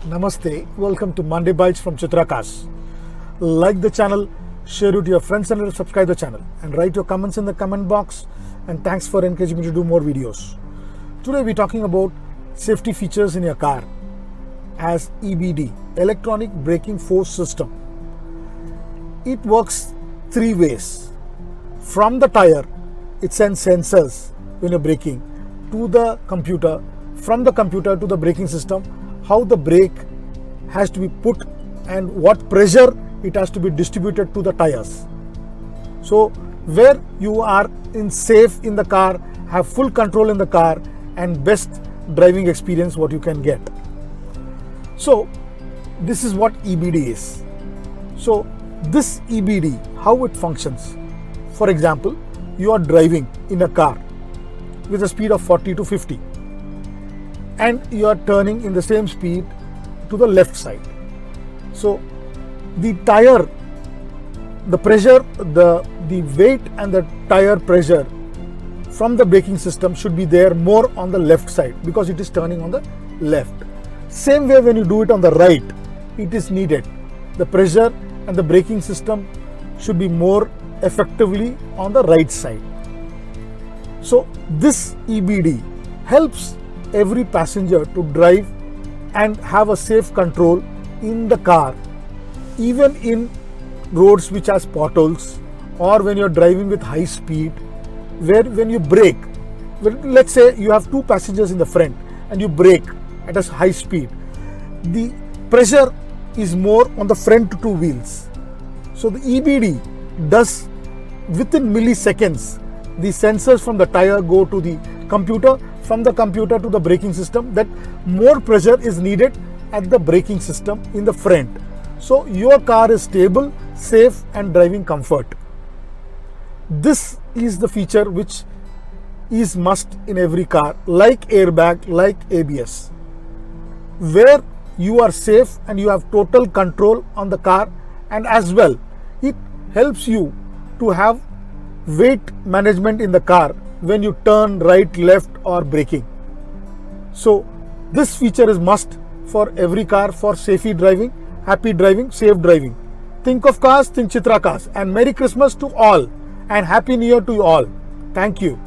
Namaste, welcome to Monday Bytes from CHITRACars. Like the channel, share it to your friends and subscribe the channel and write your comments in the comment box, and thanks for encouraging me to do more videos. Today we're talking about safety features in your car as EBD, electronic braking force system. It works three ways. From the tire, it sends sensors when you're braking to the computer, from the computer to the braking system, how the brake has to be put and what pressure it has to be distributed to the tires. So where you are safe in the car, have full control in the car, and best driving experience what you can get. So this is what EBD is. So this EBD, how it functions. For example, you are driving in a car with a speed of 40 to 50 and you are turning in the same speed to the left side. So the tire, the pressure, the weight and the tire pressure from the braking system should be there more on the left side because it is turning on the left. Same way when you do it on the right, it is needed. The pressure and the braking system should be more effectively on the right side. So this EBD helps every passenger to drive and have a safe control in the car, even in roads which has potholes or when you're driving with high speed, where when you brake, let's say you have two passengers in the front and you brake at a high speed, the pressure is more on the front two wheels. So the EBD does within milliseconds, the sensors from the tire go to the computer, from the computer to the braking system, that more pressure is needed at the braking system in the front. So your car is stable, safe and driving comfort. This is the feature which is must in every car, like airbag, like ABS, where you are safe and you have total control on the car, and as well it helps you to have weight management in the car when you turn right, left or braking. So this feature is must for every car for safety driving, happy driving, safe driving. Think of cars, think CHITRACars, and Merry Christmas to all and Happy New Year to you all. Thank you.